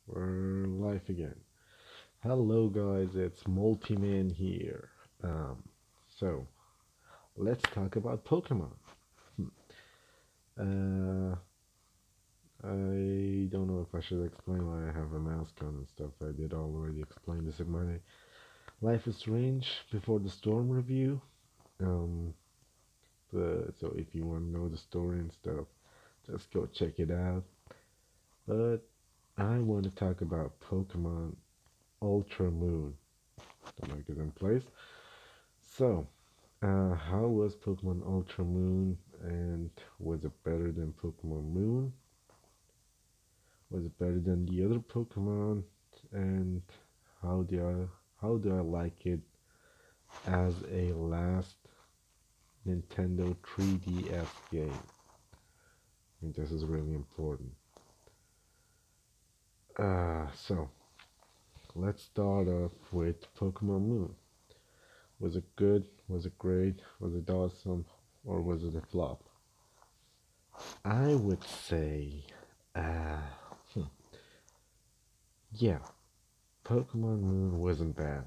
We're live again. Hello, guys, it's Multiman here. Um, so let's talk about Pokemon. Uh, I don't know if I should explain why I have a mask on and stuff. I did already explain this in my Life is Strange Before the Storm review. Um, so if you want to know the story and stuff, just go check it out. But I want to talk about Pokemon Ultra Moon. Don't I get in place? So, how was Pokemon Ultra Moon, and was it better than Pokemon Moon? Was it better than the other Pokemon? And how do I like it as a last Nintendo 3DS game? I think this is really important. So let's start off with Pokemon Moon. Was it good? Was it great? Was it awesome? Or was it a flop? I would say, uh, hmm, yeah, Pokemon Moon wasn't bad.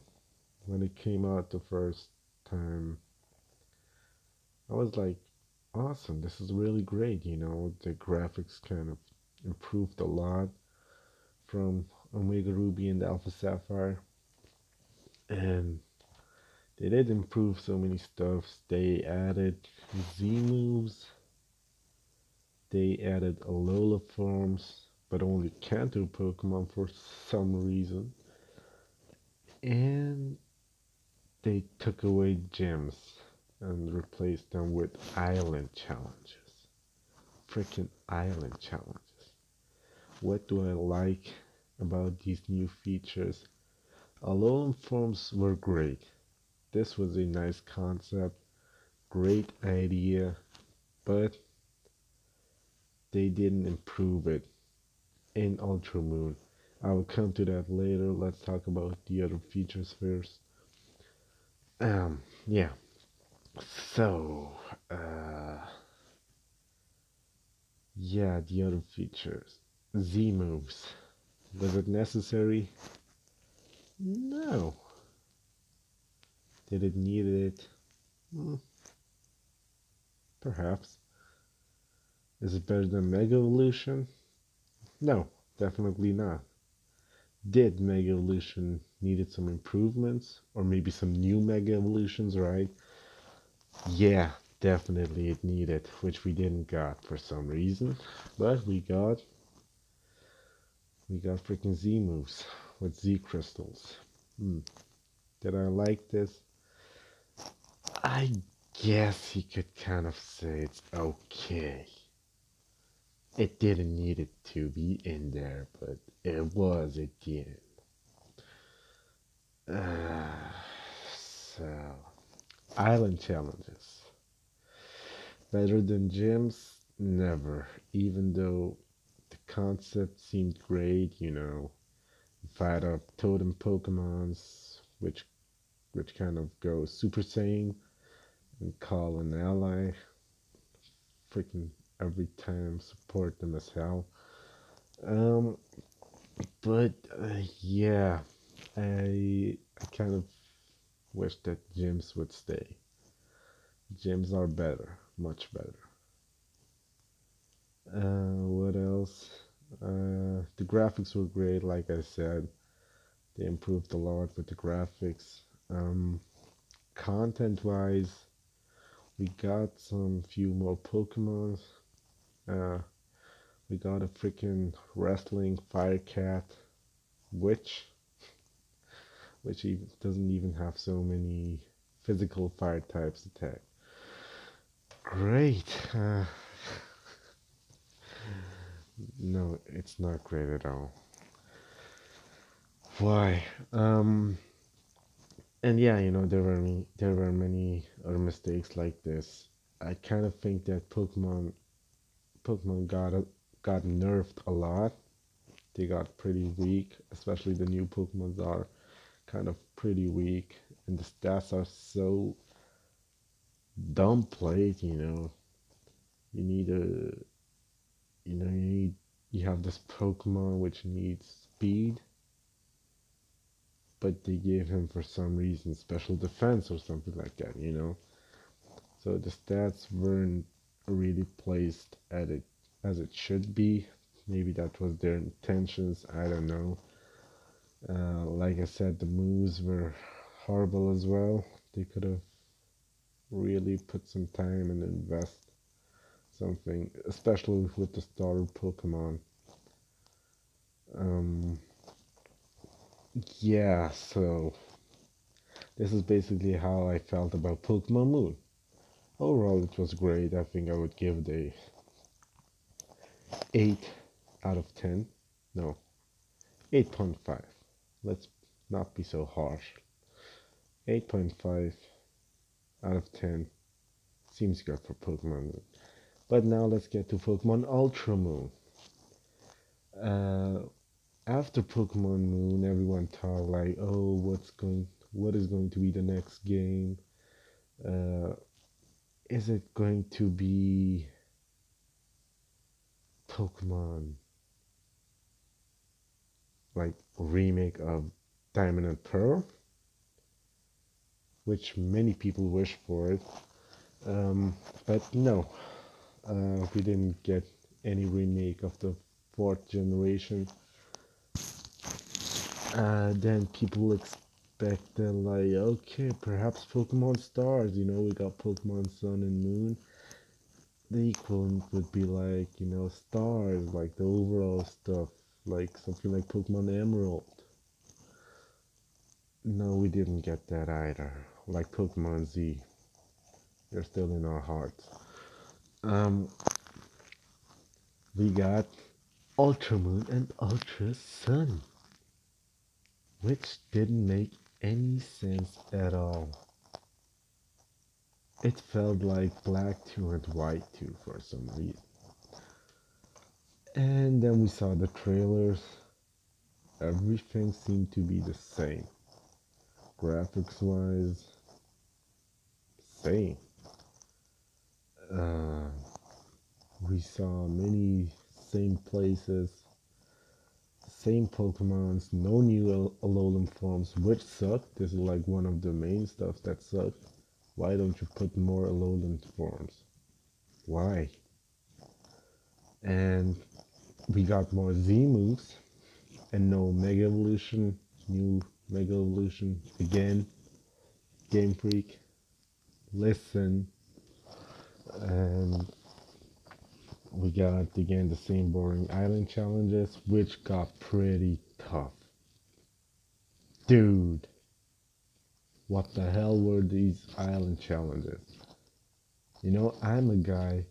When it came out the first time, I was like, awesome, this is really great. The graphics kind of improved a lot from Omega Ruby and Alpha Sapphire, and they did improve so many stuffs. They added Z moves, they added Alola forms, but only Kanto Pokemon for some reason. And they took away gyms and replaced them with island challenges. Freaking island challenges. What do I like about these new features? Alolan forms were great. This was a nice concept, great idea, but they didn't improve it in Ultra Moon. I will come to that later. Let's talk about the other features first. Yeah. So, uh, yeah, the other features. Z moves. Was it necessary? No. Did it need it? Mm, perhaps. Is it better than Mega Evolution? No, definitely not. Did Mega Evolution needed some improvements? Or maybe some new Mega Evolutions, right? Yeah, definitely it needed, which we didn't got for some reason. But we got freaking Z moves with Z crystals. Hmm. Did I like this? I guess you could kind of say it's okay. It didn't need it to be in there, but it was at the end. So, island challenges. Better than gyms? Never. Even though the concept seemed great, fight up totem Pokemons, which kind of go Super Saiyan and call an ally. Freaking every time support them as hell. Um, but yeah, I kind of wish that gyms would stay. Gyms are better, much better. What else? The graphics were great, like I said. They improved a lot with the graphics. Um, Content-wise, we got some few more Pokemons. Uh, we got a freaking wrestling fire cat, which doesn't even have so many physical fire types attack. Great. No, it's not great at all. Why? And yeah, there were many other mistakes like this. I kind of think that Pokemon got nerfed a lot. They got pretty weak, especially the new Pokemons are kind of pretty weak, and the stats are so dumb played. You need a, you have this Pokemon which needs speed, but they gave him for some reason special defense or something like that, you know. So the stats weren't really placed at it as it should be. Maybe that was their intentions. I don't know. Like I said, the moves were horrible as well. They could have really put some time and invest something, especially with the starter Pokemon. Um, yeah, so this is basically how I felt about Pokemon Moon. Overall, it was great. I think I would give it a 8 out of 10. No, 8.5. Let's not be so harsh. 8.5 out of 10 seems good for Pokemon Moon. But now let's get to Pokemon Ultra Moon. Uh, After Pokemon Moon, everyone thought like, oh, what is going to be the next game? Uh, is it going to be Pokemon like remake of Diamond and Pearl, which many people wish for it, but no, we didn't get any remake of the fourth generation. Then people expected like, okay, perhaps Pokemon Stars. You know, we got Pokemon Sun and Moon. The equivalent would be like, you know, Stars, like the overall stuff, like something like Pokemon Emerald. No, we didn't get that either. Like Pokemon Z, they're still in our hearts. Um, we got Ultra Moon and Ultra Sun, which didn't make any sense at all. It felt like Black 2 and White 2 for some reason. And then we saw the trailers. Everything seemed to be the same. Graphics wise, same. Uh, we saw many same places, same Pokemons, no new Alolan forms, which sucked. This is like one of the main stuff that sucked. Why don't you put more Alolan forms? Why? And we got more Z moves and no Mega Evolution, new Mega Evolution again. Game Freak, listen. And we got again the same boring island challenges, which got pretty tough. Dude, what the hell were these island challenges? You know, I'm a guy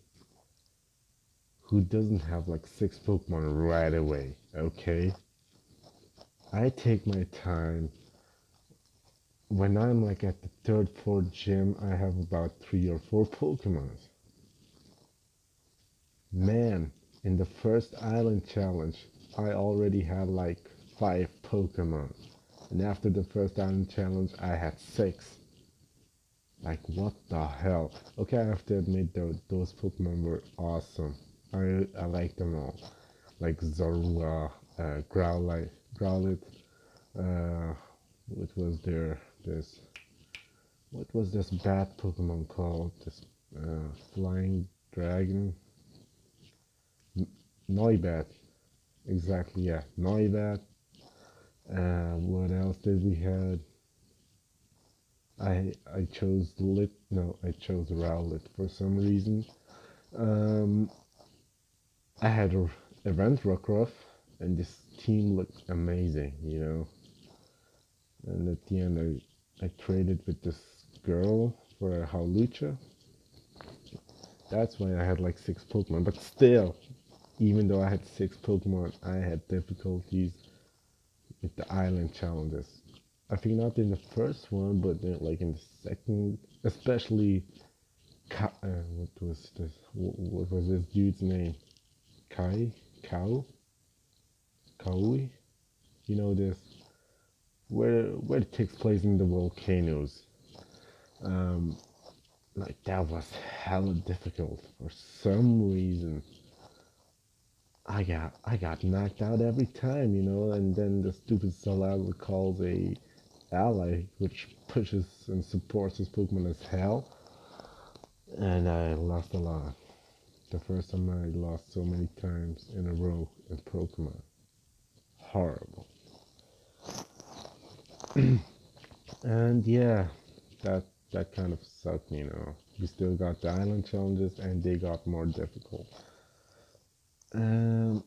who doesn't have like 6 Pokemon right away, okay? I take my time. When I'm like at the 3rd, 4th gym, I have about 3 or 4 Pokemon. Man, in the first island challenge, I already had like 5 Pokemon. And after the first island challenge, I had 6. Like, what the hell? Okay, I have to admit, those Pokemon were awesome. I like them all. Like Zorua, Growlithe, what was there? What was this bad Pokemon called? This flying dragon? Noibat. Exactly, yeah. Noibat. What else did we have? I chose Lit. No, I chose Rowlet for some reason. Um, I had a event Rockruff, and this team looked amazing, you know. And at the end, I traded with this girl for a Hawlucha. That's why I had like 6 Pokemon. But still, even though I had 6 Pokemon, I had difficulties with the island challenges. I think not in the first one, but then, like in the second, especially. What was this? What was this dude's name? Kai? Cow? Kaui? You know this? Where it takes place in the volcanoes. Um, like that was hella difficult for some reason. I got knocked out every time, and then the stupid Salazzle calls a ally, which pushes and supports his Pokemon as hell, and I lost a lot. The first time I lost so many times in a row in Pokemon. Horrible. And yeah, that that kind of sucked. We still got the island challenges and they got more difficult. Um,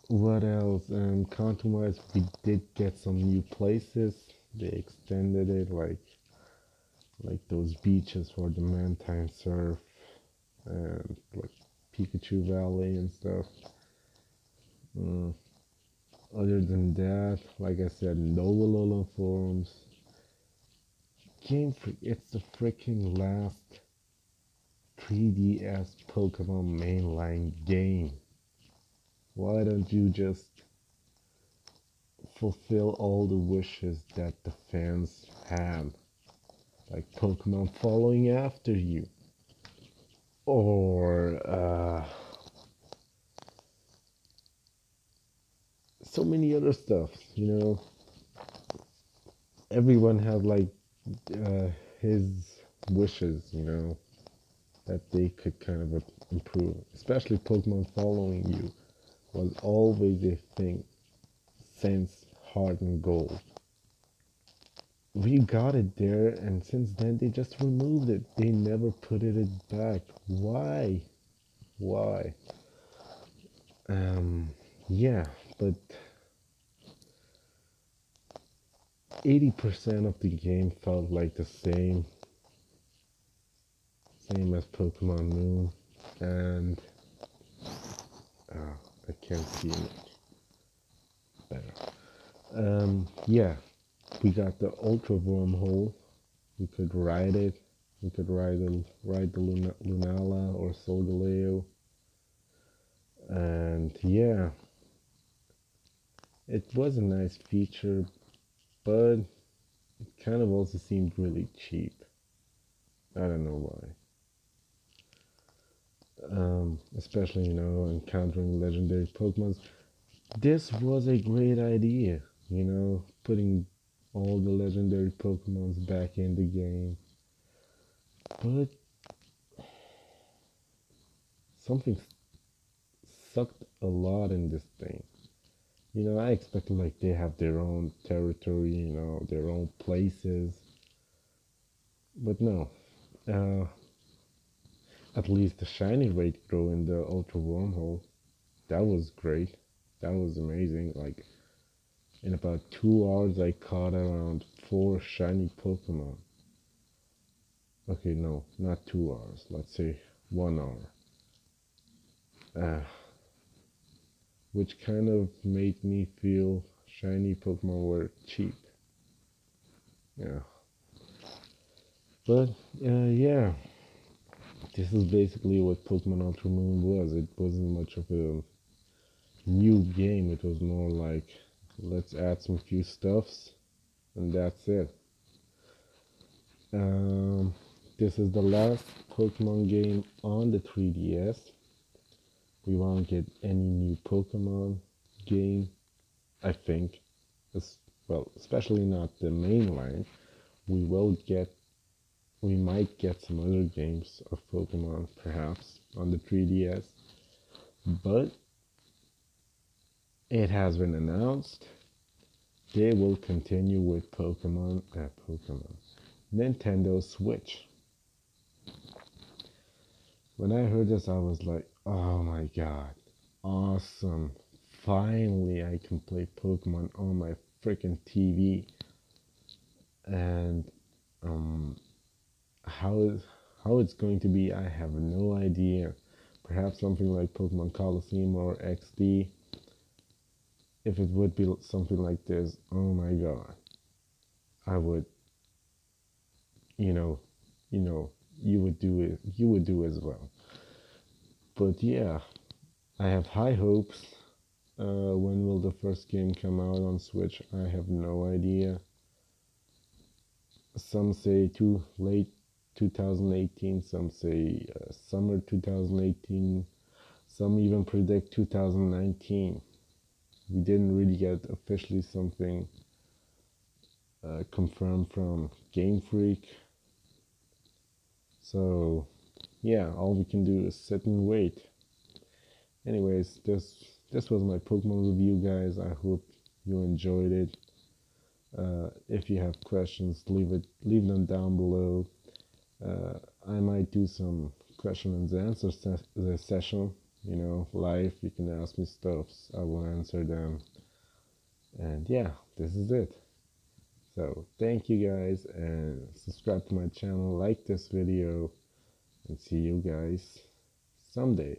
what else? Content-wise, we did get some new places. They extended it, like those beaches for the Mantine surf and like Pikachu Valley and stuff. Mm. Other than that, like I said, no Alolan forums. It's the freaking last 3DS Pokemon mainline game. Why don't you just fulfill all the wishes that the fans have? Like Pokemon following after you. Or so many other stuff. Everyone had like uh, his wishes, that they could kind of improve. Especially Pokemon following you was always a thing since Heart and Gold. We got it there, and since then they just removed it. They never put it back. Why? Why? Um, yeah, but 80% of the game felt like the same as Pokemon Moon, and I can't see it better. Yeah, we got the Ultra Wormhole. We could ride it. We could ride the Lunala or Solgaleo, and yeah, it was a nice feature, but it kind of also seemed really cheap. I don't know why. Especially encountering legendary Pokemon. This was a great idea. Putting all the legendary Pokemons back in the game, but something sucked a lot in this thing. I expected like they have their own territory, their own places, but no. Uh, at least the shiny rate grew in the Ultra Wormhole. That was great. That was amazing. Like in about 2 hours, I caught around four shiny Pokemon. Okay, no, not 2 hours. Let's say 1 hour. Uh, which kind of made me feel shiny Pokemon were cheap. Yeah, but yeah, this is basically what Pokemon Ultra Moon was. It wasn't much of a new game. It was more like let's add some few stuffs and that's it. Um, this is the last Pokemon game on the 3DS. We won't get any new Pokemon game, I think. Well, especially not the main line. We will get, we might get some other games of Pokemon perhaps on the 3DS, but it has been announced they will continue with Pokemon, Nintendo Switch. When I heard this, I was like, oh my god, awesome. Finally, I can play Pokemon on my freaking TV. And um, how is how it's going to be, I have no idea. Perhaps something like Pokemon Colosseum or XD. If it would be something like this, oh my god, I would, you know, you know, you would do it. You would do as well. But yeah, I have high hopes. When will the first game come out on Switch? I have no idea. Some say too late 2018, some say summer 2018, Some even predict 2019. We didn't really get officially something confirmed from Game Freak. So yeah, all we can do is sit and wait. Anyways, this was my Pokemon review, guys. I hope you enjoyed it. If you have questions, leave them down below. I might do some question and answer session, live. You can ask me stuff, I will answer them. And yeah, this is it. So thank you guys, and subscribe to my channel, like this video, and see you guys someday.